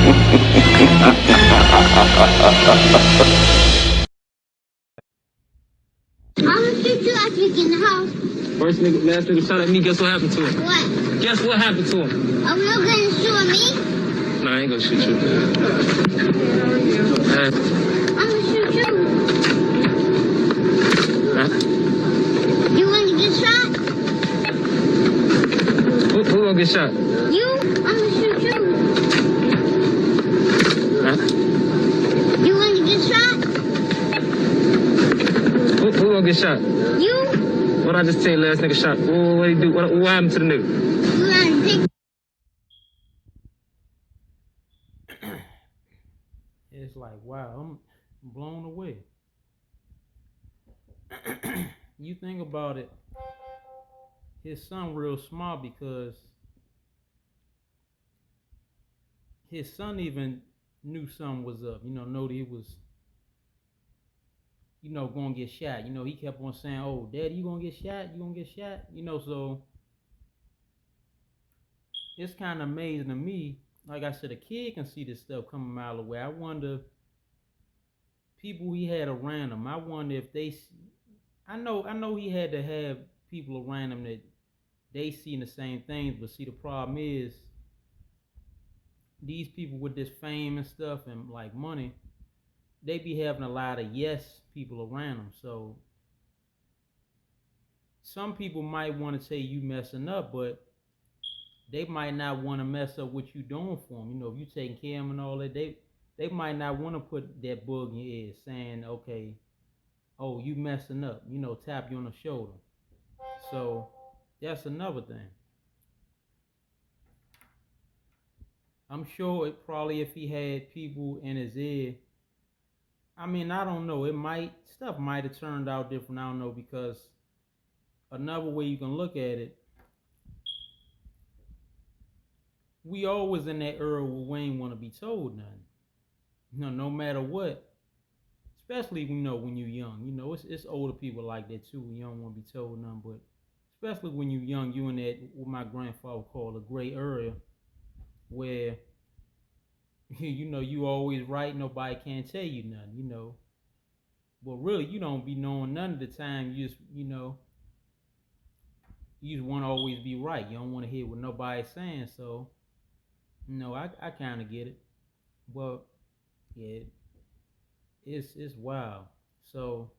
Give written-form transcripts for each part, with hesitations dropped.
I'ma shoot you after you get in the house. First nigga, last nigga shot at me, guess what happened to him? What? Guess what happened to him? Are you gonna shoot me? Nah, I ain't gonna shoot you. I'ma shoot you. Huh? You wanna get shot? Who gonna get shot? You? I'ma shoot you. Huh? You wanna get shot? Who gonna get shot? You? What I just tell you, last nigga shot? What he do? What happened to the nigga? You wanna take? It's like, wow, I'm blown away. You think about it, his son real smart because his son even knew something was up. Know that he was, gonna get shot. He kept on saying, "Oh, Daddy, you gonna get shot? You gonna get shot?" So it's kind of amazing to me. Like I said, a kid can see this stuff coming a mile away. I wonder, people he had around him. I wonder if they. I know he had to have people around him that they seen the same things. But see, the problem is, these people with this fame and stuff and like money, they be having a lot of yes people around them. So some people might want to say you messing up, but they might not want to mess up what you doing for them. If you taking care of them and all that, they might not want to put that bug in your ear saying, okay, oh, you messing up, tap you on the shoulder. So that's another thing. I'm sure it probably, if he had people in his ear, I mean, I don't know. Stuff might have turned out different. I don't know, because another way you can look at it, we always in that era where we ain't want to be told nothing. No matter what. Especially, when you're young. It's older people like that too. You don't want to be told nothing, but especially when you're young, you in that, what my grandfather called a gray area, where you always right, nobody can't tell you nothing. But really, you don't be knowing none of the time. You just want to always be right. You don't want to hear what nobody's saying. So I kind of get it. But yeah, it's wild. So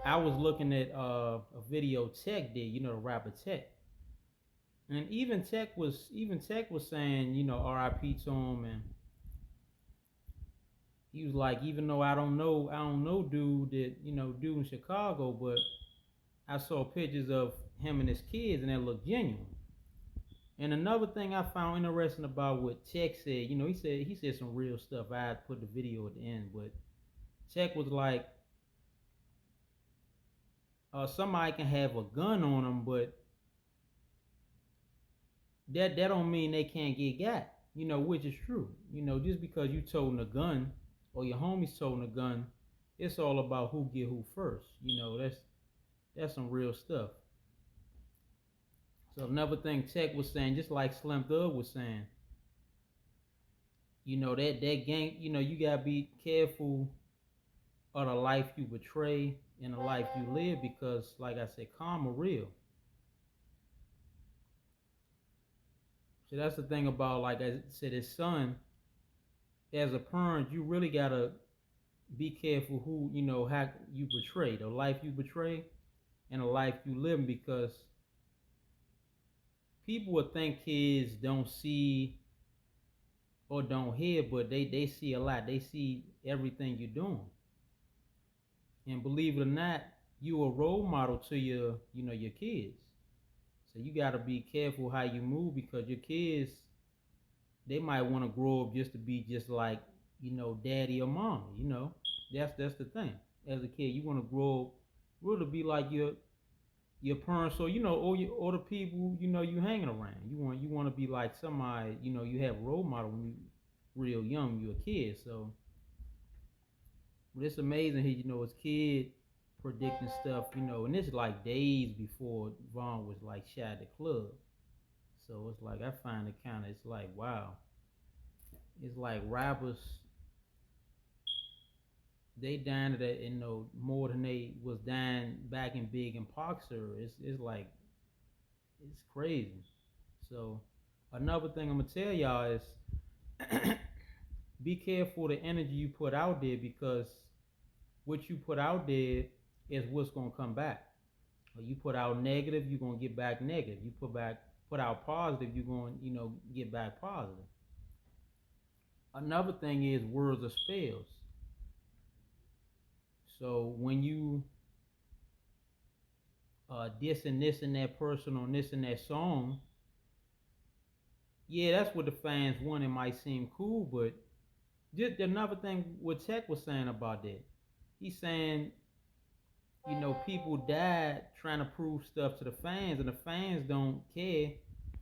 I was looking at a video Tech did, the rapper Tech. And even Tech was saying, R.I.P. to him, and he was like, even though I don't know dude dude in Chicago, but I saw pictures of him and his kids and they look genuine. And another thing I found interesting about what Tech said, he said some real stuff. I had put the video at the end, but Tech was like, somebody can have a gun on them, but that don't mean they can't get got, which is true. Just because you toting a gun or your homies toting a gun, it's all about who get who first. That's some real stuff. So another thing Tech was saying, just like Slim Thug was saying, that gang, you gotta be careful of the life you betray and the life you live, because like I said, karma real. So that's the thing about, like I said, his son, as a parent, you really gotta be careful who, how you betray, the life you betray and the life you live, because people would think kids don't see or don't hear, but they see a lot. They see everything you're doing. And believe it or not, you a role model to your kids. So you got to be careful how you move, because your kids, they might want to grow up just to be just like, daddy or mom. That's the thing. As a kid, you want to grow up really be like your parents, or or the people you hanging around. You want to be like somebody, you have a role model when you real young, you a kid. So but it's amazing his kid predicting stuff, and this is like days before Vaughn was like shot at the club. So it's like I find it kind of, it's like wow, it's like rappers they dying that more than they was dying back in Big and Parkser. It's like it's crazy. So another thing I'm gonna tell y'all is be careful the energy you put out there because what you put out there is what's gonna come back. You put out negative, you're gonna get back negative. You put out positive, you're gonna get back positive. Another thing is words are spells. So when you dissing this and that person on this and that song, yeah, that's what the fans want. It might seem cool, but just another thing what Tech was saying about that. He's saying, people died trying to prove stuff to the fans, and the fans don't care.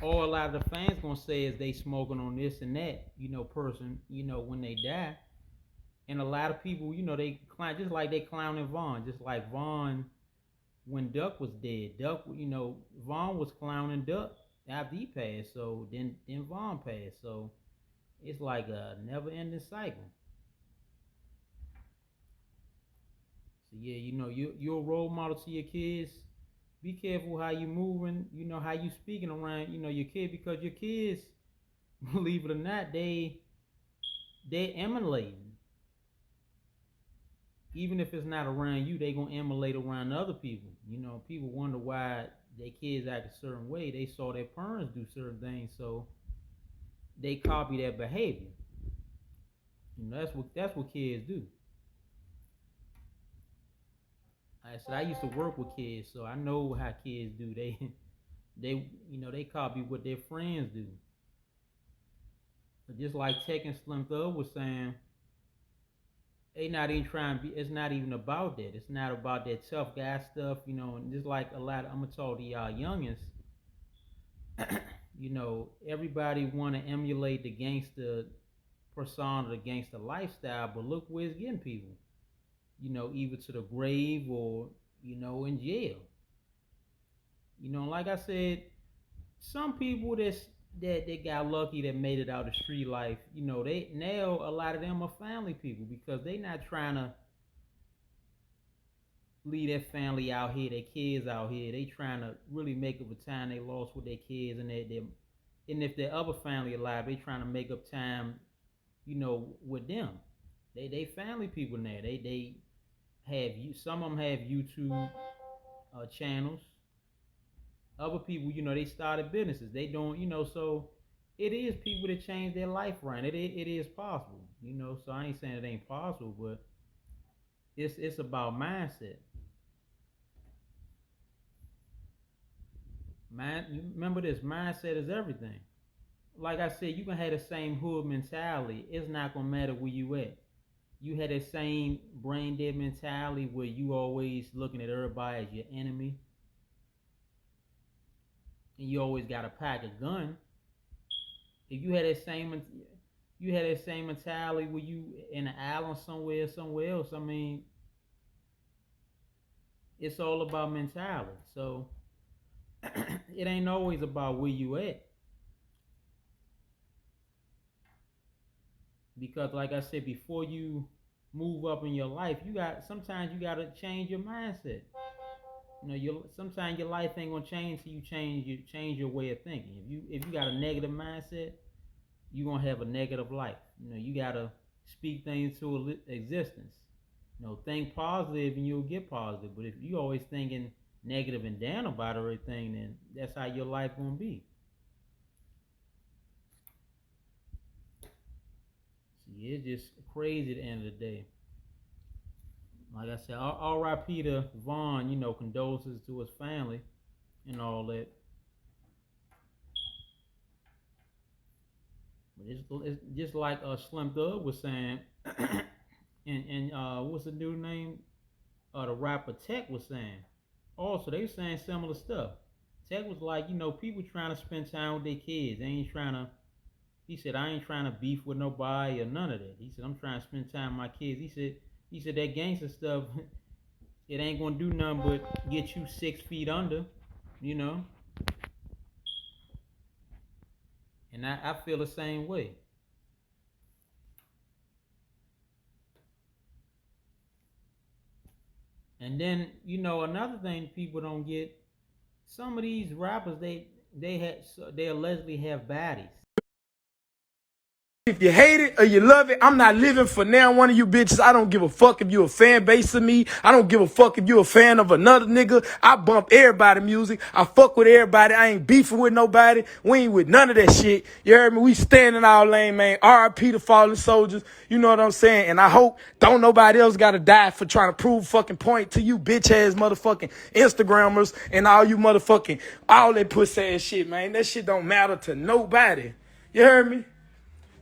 All a lot of the fans gonna say is they smoking on this and that, person, when they die. And a lot of people, they clown just like they clowning Vaughn, just like Vaughn when Duck was dead. Duck, Vaughn was clowning Duck after he passed. So then Vaughn passed. So it's like a never ending cycle. So yeah, you're a role model to your kids. Be careful how you moving, how you speaking around, your kid because your kids, believe it or not, they emulating. Even if it's not around you, they gonna emulate around other people. People wonder why their kids act a certain way. They saw their parents do certain things, so they copy that behavior. That's what kids do. I said I used to work with kids, so I know how kids do. They copy what their friends do. But just like Tech and Slim Thug was saying, they not even trying to be. It's not even about that. It's not about that tough guy stuff, And just like a lot, I'm gonna talk to y'all youngins. Everybody want to emulate the gangster persona, the gangster lifestyle, but look where it's getting people. Either to the grave or in jail. Like I said, some people that they got lucky that made it out of street life. They now a lot of them are family people because they not trying to leave their family out here, their kids out here. They trying to really make up a time they lost with their kids and and if their other family alive, they trying to make up time, with them. They family people now. They have you. Some of them have YouTube channels. Other people, they started businesses. They don't, so it is people that change their life around. It is possible, So I ain't saying it ain't possible, but it's about mindset. Remember this, mindset is everything. Like I said, you can have the same hood mentality. It's not gonna matter where you at. You had the same brain dead mentality where you always looking at everybody as your enemy, and you always got to pack a gun. If you had that same mentality where you in an island somewhere else. I mean, it's all about mentality. So it ain't always about where you at. Because like I said, before you move up in your life, sometimes you gotta change your mindset. Sometimes your life ain't gonna change till you change your way of thinking. If you got a negative mindset, you gonna have a negative life. You gotta speak things to existence. Think positive and you'll get positive. But if you always thinking negative and down about everything, then that's how your life gonna be. See, it's just crazy at the end of the day. Like I said, R.I.P. to Vaughn. Condolences to his family and all that. But it's just like Slim Thug was saying, and what's the dude name? The rapper Tech was saying. Also, they were saying similar stuff. Tech was like, people trying to spend time with their kids. They ain't trying to. He said, I ain't trying to beef with nobody or none of that. He said, I'm trying to spend time with my kids. He said that gangster stuff, it ain't gonna do nothing but get you 6 feet under, you know. And I feel the same way. And then, another thing people don't get, some of these rappers, they allegedly have baddies. If you hate it or you love it, I'm not living for now one of you bitches. I don't give a fuck if you a fan base of me. I don't give a fuck if you a fan of another nigga. I bump everybody music. I fuck with everybody. I ain't beefing with nobody. We ain't with none of that shit. You heard me? We stand in our lane, man. R.I.P. to fallen soldiers. You know what I'm saying? And I hope don't nobody else gotta die for trying to prove fucking point to you bitch ass motherfucking Instagrammers and all you motherfucking, all that pussy ass shit, man. That shit don't matter to nobody. You heard me?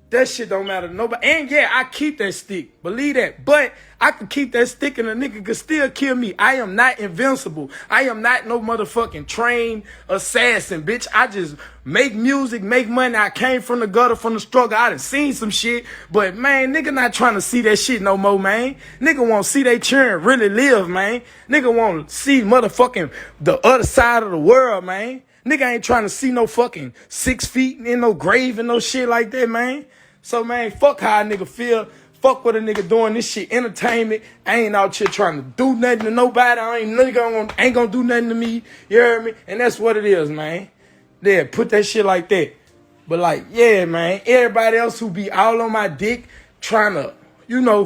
That shit don't matter to nobody. And yeah, I keep that stick. Believe that. But I can keep that stick and a nigga can still kill me. I am not invincible. I am not no motherfucking trained assassin, bitch. I just make music, make money. I came from the gutter, from the struggle. I done seen some shit. But man, nigga not trying to see that shit no more, man. Nigga want to see they children really live, man. Nigga want to see motherfucking the other side of the world, man. Nigga ain't trying to see no fucking 6 feet in no grave and no shit like that, man. So, man, fuck how a nigga feel. Fuck what a nigga doing. This shit entertainment. I ain't out here trying to do nothing to nobody. Ain't gonna do nothing to me. You heard me? And that's what it is, man. Yeah, put that shit like that. But, like, yeah, man. Everybody else who be all on my dick trying to,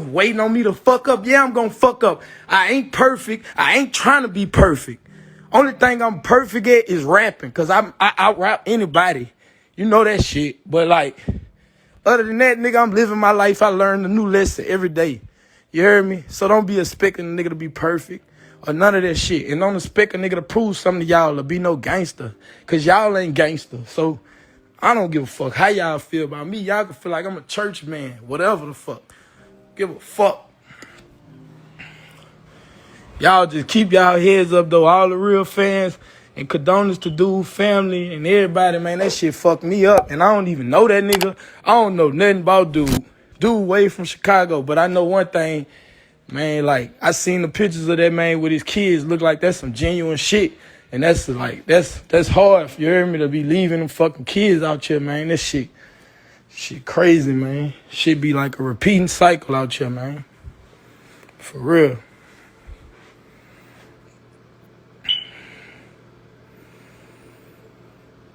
waiting on me to fuck up. Yeah, I'm gonna fuck up. I ain't perfect. I ain't trying to be perfect. Only thing I'm perfect at is rapping, because I out-rap anybody. You know that shit. But, like, other than that, nigga, I'm living my life. I learn a new lesson every day. You heard me? So don't be expecting a nigga to be perfect or none of that shit. And don't expect a nigga to prove something to y'all or be no gangster, because y'all ain't gangster. So I don't give a fuck how y'all feel about me. Y'all can feel like I'm a church man, whatever the fuck. Give a fuck. Y'all just keep y'all heads up, though. All the real fans and condolences to dude family and everybody, man. That shit fucked me up. And I don't even know that nigga. I don't know nothing about dude. Dude way from Chicago. But I know one thing, man, like, I seen the pictures of that man with his kids. Look like that's some genuine shit. And that's like, that's hard, you hear me, to be leaving them fucking kids out here, man. That shit crazy, man. Shit be like a repeating cycle out here, man. For real.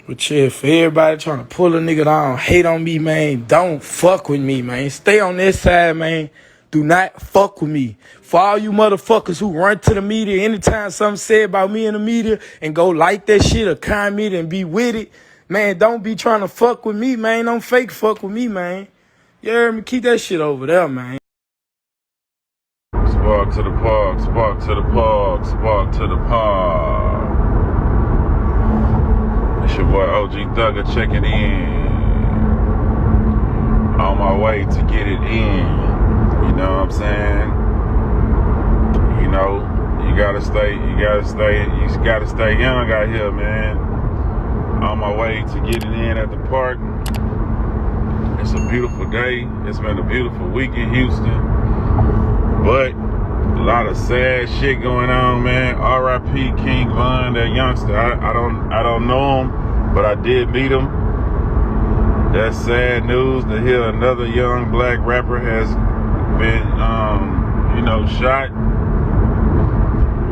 But yeah, for everybody trying to pull a nigga down, hate on me, man, don't fuck with me, man. Stay on this side, man. Do not fuck with me. For all you motherfuckers who run to the media anytime something said about me in the media and go like that shit or comment and be with it, man, don't be trying to fuck with me, man. Don't fake fuck with me, man. You heard me? Keep that shit over there, man. Spark to the park, spark to the park, spark to the park. It's your boy OG Thugger checking in. On my way to get it in. You know what I'm saying? You gotta stay young out here, man. On my way to getting in at the park. It's a beautiful day. It's been a beautiful week in Houston. But a lot of sad shit going on, man. R.I.P. King Von, that youngster. I don't know him, but I did meet him. That's sad news to hear another young black rapper has been, shot.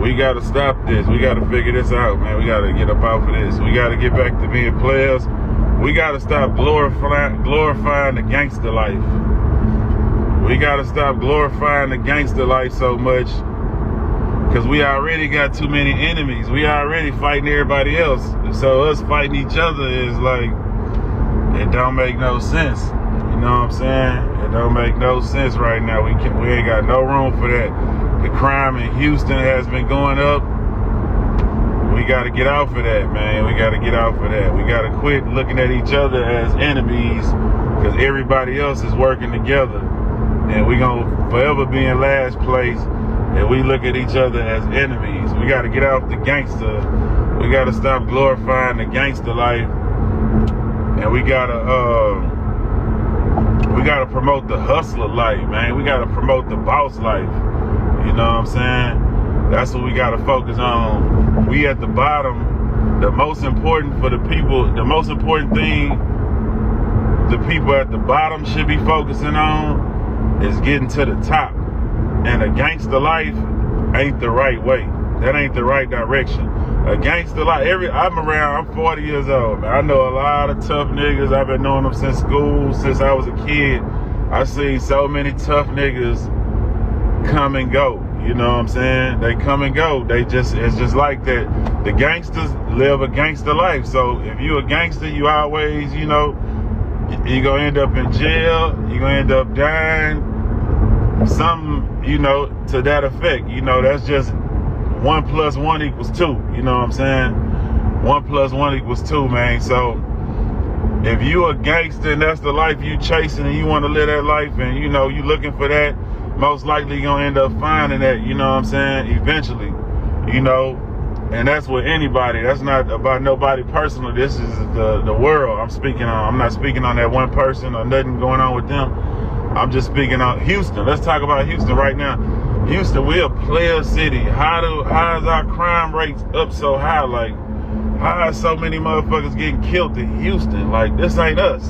We gotta stop this. We gotta figure this out, man. We gotta get up out of this. We gotta get back to being players. We gotta stop glorifying the gangster life. We gotta stop glorifying the gangster life so much, because we already got too many enemies. We already fighting everybody else. So us fighting each other is like, it don't make no sense. You know what I'm saying? It don't make no sense right now. We ain't got no room for that. The crime in Houston has been going up. We got to get out for that, man. We got to get out for that. We got to quit looking at each other as enemies, because everybody else is working together. And we going to forever be in last place, and we look at each other as enemies. We got to get out the gangster. We got to stop glorifying the gangster life. And we got to promote the hustler life, man. We got to promote the boss life. You know what I'm saying? That's what we got to focus on. We at the bottom. The most important for the people, the most important thing the people at the bottom should be focusing on is getting to the top. And a gangster life ain't the right way. That ain't the right direction. A gangster life, I'm 40 years old, man. I know a lot of tough niggas. I've been knowing them since school, since I was a kid. I've seen so many tough niggas come and go. You know what I'm saying? They come and go. It's just like that. The gangsters live a gangster life. So if you a gangster, you always, you know, you're gonna end up in jail, you're gonna end up dying, something, you know, to that effect. You know, that's just 1 + 1 = 2. You know what I'm saying? 1 + 1 = 2, man. So if you a gangster and that's the life you chasing and you want to live that life and, you know, you looking for that, most likely you're gonna end up finding that, you know what I'm saying, eventually, you know. And that's with anybody. That's not about nobody personal. This is the world I'm speaking on. I'm not speaking on that one person or nothing going on with them. I'm just speaking on Houston. Let's talk about Houston right now. Houston, we're a player city. How is our crime rates up so high? Like, how is so many motherfuckers getting killed in Houston? Like, this ain't us.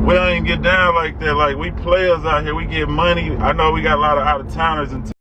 We don't even get down like that. Like, we players out here. We get money. I know we got a lot of out-of-towners and